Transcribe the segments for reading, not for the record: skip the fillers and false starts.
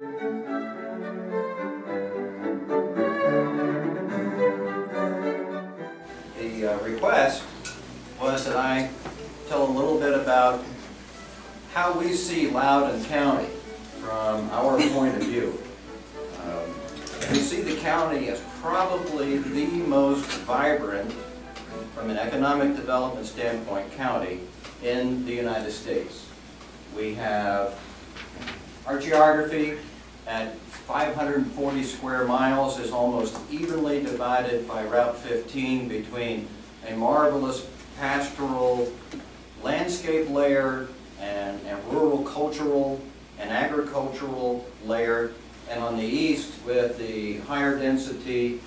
The request was that I tell a little bit about how we see Loudoun County from our point of view. We see the county as probably the most vibrant, from an economic development standpoint, county in the United States. We have our geography at 540 square miles is almost evenly divided by Route 15 between a marvelous pastoral landscape layer and rural cultural and agricultural layer, and on the east with the higher density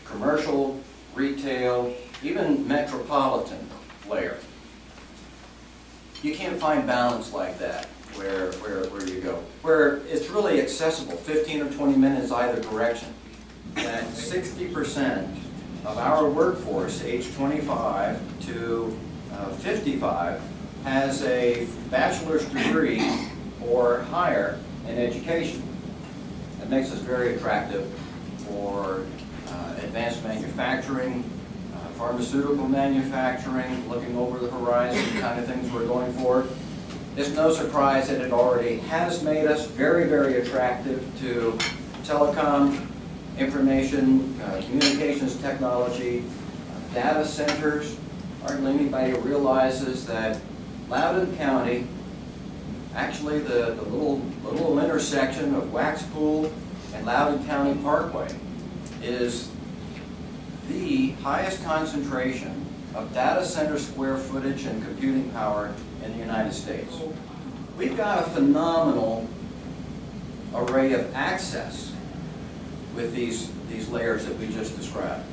commercial, retail, even metropolitan layer. You can't find balance like that where you go. Where it's really accessible, 15 or 20 minutes either direction. That 60% of our workforce, age 25 to 55, has a bachelor's degree or higher in education. That makes us very attractive for advanced manufacturing, pharmaceutical manufacturing, looking over the horizon, the kind of things we're going for. It's no surprise that it already has made us very, very attractive to telecom, information, communications technology, data centers. Hardly anybody realizes that Loudoun County, actually the little intersection of Wax Pool and Loudoun County Parkway, is the highest concentration of data center square footage and computing power in the United States. We've got a phenomenal array of access with these layers that we just described.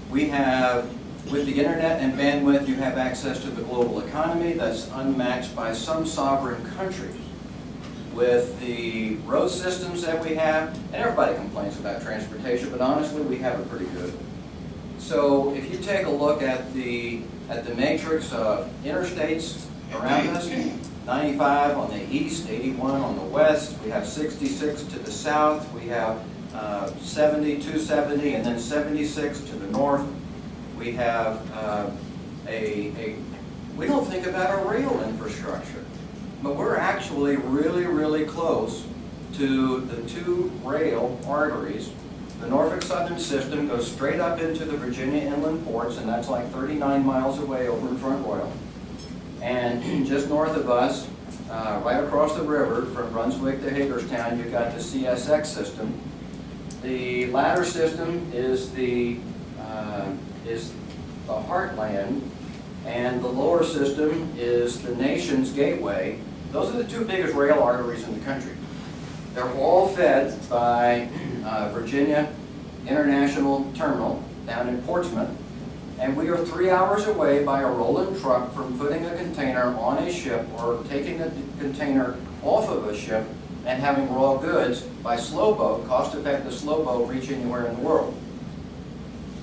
We have, with the internet and bandwidth, you have access to the global economy that's unmatched by some sovereign countries. With the road systems that we have, and everybody complains about transportation, but honestly, we have it pretty good. So if you take a look at the matrix of interstates around us, 95 on the east, 81 on the west, we have 66 to the south, we have 70, 270, and then 76 to the north. We have we don't think about our rail infrastructure, but we're actually really, really close to the two rail arteries. The Norfolk Southern system goes straight up into the Virginia inland ports, and that's like 39 miles away over in Front Royal. And just north of us, right across the river from Brunswick to Hagerstown, you've got the CSX system. The latter system is the heartland, and the lower system is the nation's gateway. Those are the two biggest rail arteries in the country. They're all fed by Virginia International Terminal down in Portsmouth, and we are 3 hours away by a rolling truck from putting a container on a ship or taking a container off of a ship and having raw goods by slow boat, cost-effective slow boat, reach anywhere in the world.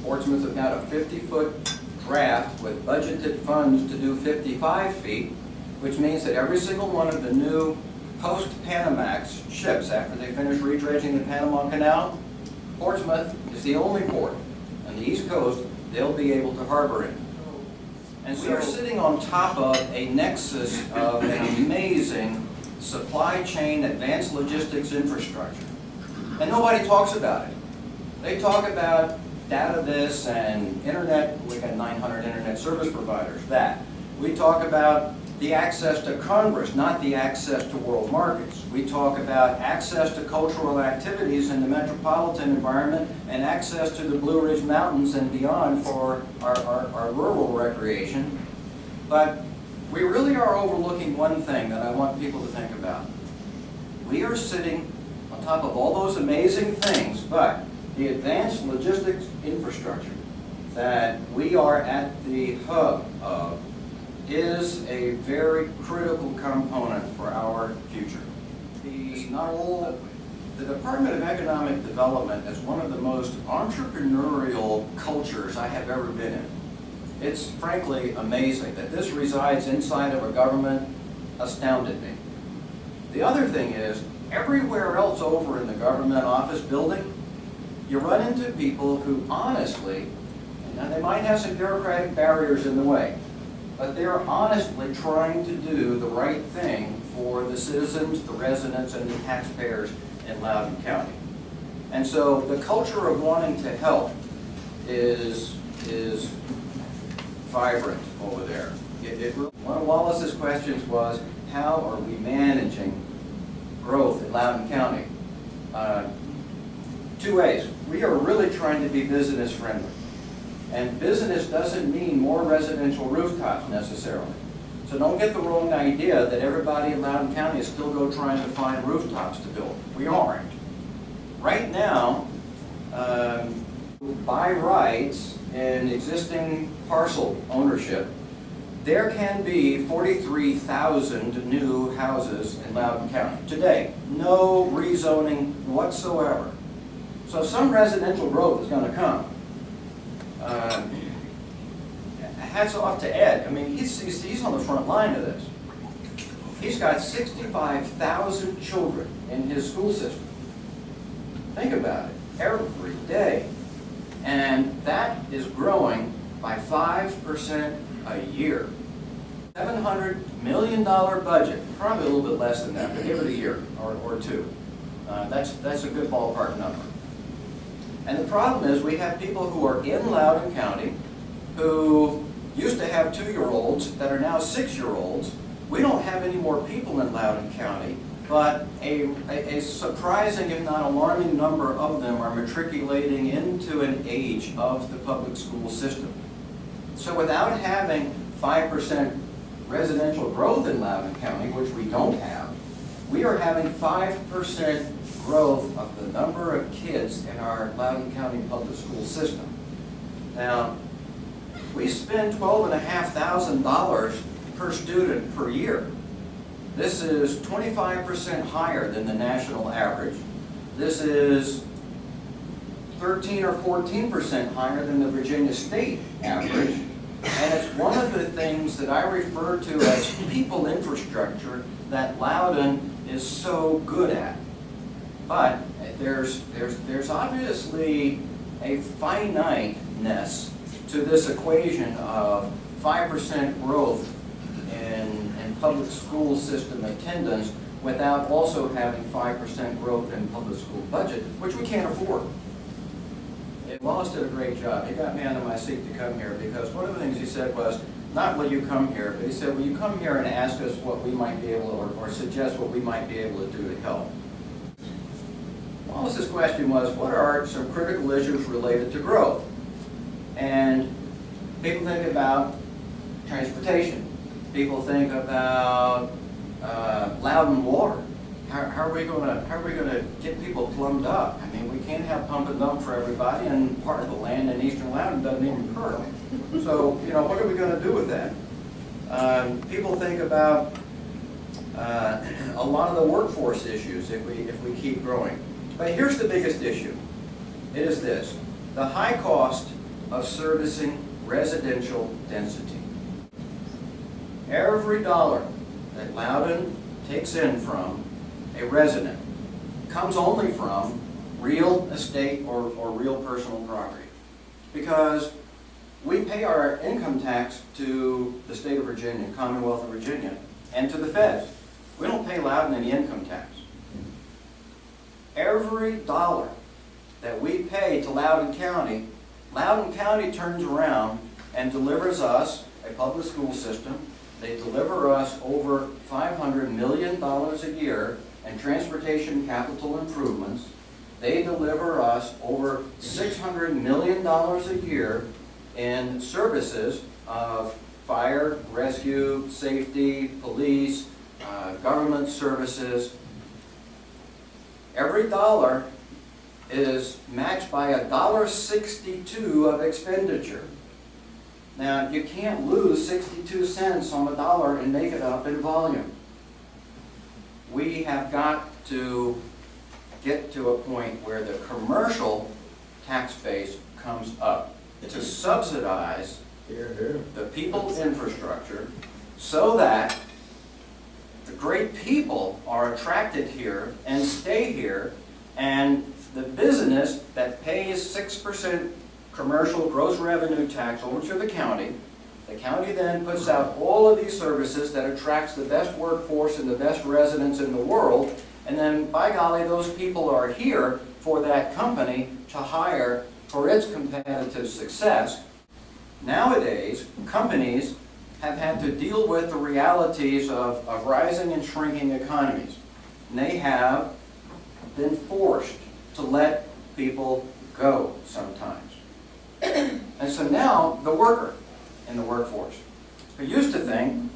Portsmouth has got a 50-foot draft with budgeted funds to do 55 feet, which means that every single one of the new post-Panamax ships, after they finish retreading the Panama Canal, Portsmouth is the only port on the East Coast they'll be able to harbor in. And so we're sitting on top of a nexus of an amazing supply chain, advanced logistics infrastructure. And nobody talks about it. They talk about data this and internet. We've got 900 internet service providers. That. We talk about the access to Congress, not the access to world markets. We talk about access to cultural activities in the metropolitan environment and access to the Blue Ridge Mountains and beyond for our rural recreation. But we really are overlooking one thing that I want people to think about. We are sitting on top of all those amazing things, but the advanced logistics infrastructure that we are at the hub of is a very critical component for our future. The Department of Economic Development is one of the most entrepreneurial cultures I have ever been in. It's frankly amazing that this resides inside of a government. Astounded me. The other thing is, everywhere else over in the government office building, you run into people who honestly, now they might have some bureaucratic barriers in the way, but they're honestly trying to do the right thing for the citizens, the residents, and the taxpayers in Loudoun County. And so the culture of wanting to help is vibrant over there. One of Wallace's questions was, how are we managing growth in Loudoun County? Two ways. We are really trying to be business friendly. And business doesn't mean more residential rooftops necessarily. So don't get the wrong idea that everybody in Loudoun County is still trying to find rooftops to build. We aren't. Right now, by rights in existing parcel ownership, there can be 43,000 new houses in Loudoun County today. No rezoning whatsoever. So some residential growth is going to come. Hats off to Ed. I mean, he's on the front line of this. He's got 65,000 children in his school system. Think about it, every day. And that is growing by 5% a year. $700 million budget, probably a little bit less than that, but give it a year or two. That's a good ballpark number. And the problem is we have people who are in Loudoun County who used to have 2-year-olds that are now 6-year-olds. We don't have any more people in Loudoun County, but a surprising, if not alarming, number of them are matriculating into an age of the public school system. So without having 5% residential growth in Loudoun County, which we don't have, we are having 5% growth of the number of kids in our Loudoun County public school system. Now, we spend $12,500 per student per year. This is 25% higher than the national average. This is 13 or 14% higher than the Virginia state average. And it's one of the things that I refer to as people infrastructure that Loudoun is so good at. But there's obviously a finiteness to this equation of 5% growth in public school system attendance without also having 5% growth in public school budget, which we can't afford. Wallace did a great job. He got me under my seat to come here because one of the things he said was, not will you come here, but he said, will you come here and ask us what we might be able to, or suggest what we might be able to do to help? Wallace's question was, what are some critical issues related to growth? And people think about transportation. People think about Loudoun water. How are we going to get people plumbed up? I mean, we can't have pump and dump for everybody, and part of the land in eastern Loudoun doesn't even curl. So, you know, what are we going to do with that? People think about a lot of the workforce issues if we keep growing. But here's the biggest issue. It is this: the high cost of servicing residential density. Every dollar that Loudoun takes in from a resident comes only from real estate or real personal property. Because we pay our income tax to the state of Virginia, Commonwealth of Virginia, and to the feds. We don't pay Loudoun any income tax. Every dollar that we pay to Loudoun County turns around and delivers us a public school system. They deliver us over $500 million a year in transportation capital improvements. They deliver us over $600 million a year in services of fire, rescue, safety, police, government services. Every dollar is matched by $1.62 of expenditure. Now, you can't lose 62 cents on a dollar and make it up in volume. We have got to get to a point where the commercial tax base comes up to subsidize the people's infrastructure so that the great people are attracted here and stay here, and the business that pays 6% commercial gross revenue tax over to the county then puts out all of these services that attracts the best workforce and the best residents in the world, and then, by golly, those people are here for that company to hire for its competitive success. Nowadays, companies have had to deal with the realities of rising and shrinking economies. And they have been forced to let people go sometimes. And so now, the worker in the workforce, who used to think,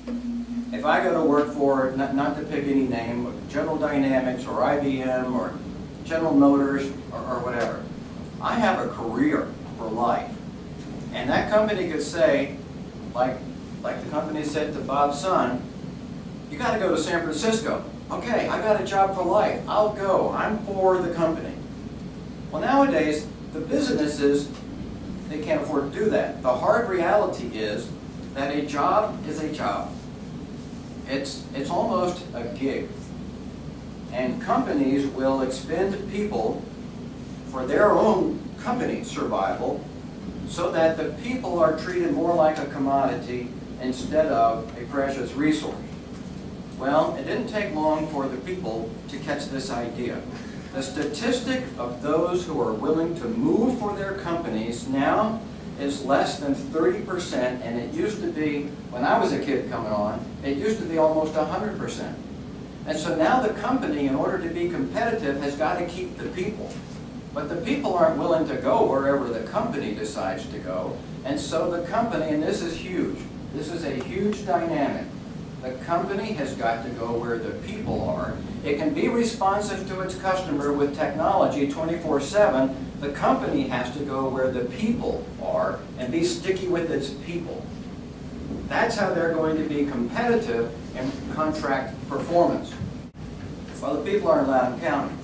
if I go to work for, not to pick any name, General Dynamics or IBM or General Motors or whatever, I have a career for life. And that company could say, like the company said to Bob's son, you got to go to San Francisco. Okay, I got a job for life. I'll go. I'm for the company. Well, nowadays, the businesses, they can't afford to do that. The hard reality is that a job is a job. It's almost a gig. And companies will expend people for their own company survival so that the people are treated more like a commodity instead of a precious resource. Well, it didn't take long for the people to catch this idea. The statistic of those who are willing to move for their companies now is less than 30%, and it used to be, when I was a kid coming on, it used to be almost 100%. And so now the company, in order to be competitive, has got to keep the people. But the people aren't willing to go wherever the company decides to go. And so the company, and this is huge, this is a huge dynamic. The company has got to go where the people are. It can be responsive to its customer with technology 24/7. The company has to go where the people are and be sticky with its people. That's how they're going to be competitive in contract performance. Well, the people are in Loudoun County.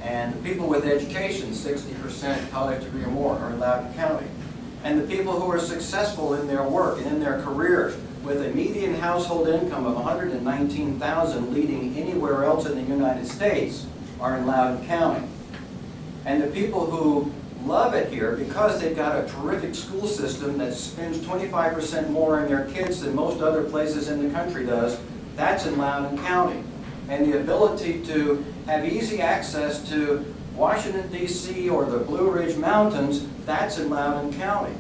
And the people with education, 60% college degree or more, are in Loudoun County. And the people who are successful in their work and in their careers, with a median household income of $119,000 leading anywhere else in the United States, are in Loudoun County. And the people who love it here because they've got a terrific school system that spends 25% more on their kids than most other places in the country does, that's in Loudoun County. And the ability to have easy access to Washington, D.C. or the Blue Ridge Mountains, that's in Loudoun County.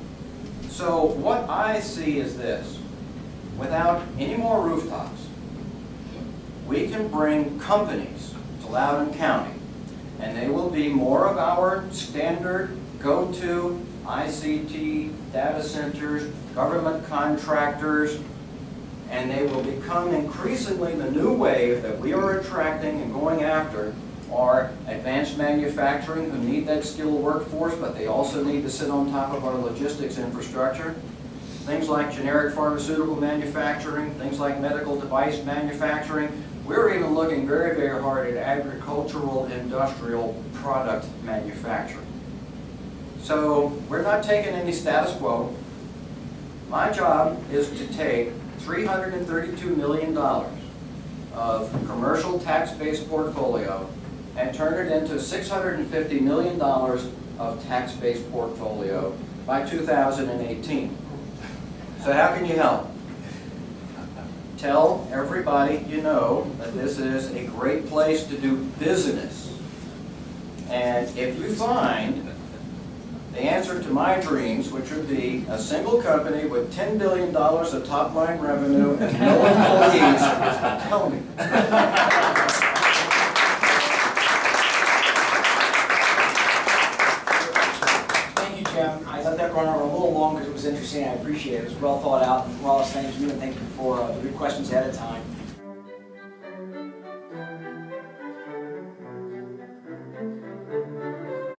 So what I see is this. Without any more rooftops, we can bring companies to Loudoun County, and they will be more of our standard go-to ICT data centers, government contractors, and they will become increasingly the new wave that we are attracting and going after are advanced manufacturing, who need that skilled workforce, but they also need to sit on top of our logistics infrastructure. Things like generic pharmaceutical manufacturing, things like medical device manufacturing. We're even looking very, very hard at agricultural, industrial product manufacturing. So we're not taking any status quo. My job is to take $332 million of commercial tax-based portfolio and turn it into $650 million of tax-based portfolio by 2018. So how can you help? Tell everybody you know that this is a great place to do business. And if you find the answer to my dreams, which would be a single company with $10 billion of top-line revenue and no employees, tell me. Thank you, Jim. I let that run over a little long because it was interesting. I appreciate it. It was well thought out and well as thank you, and thank you for the good questions ahead of time.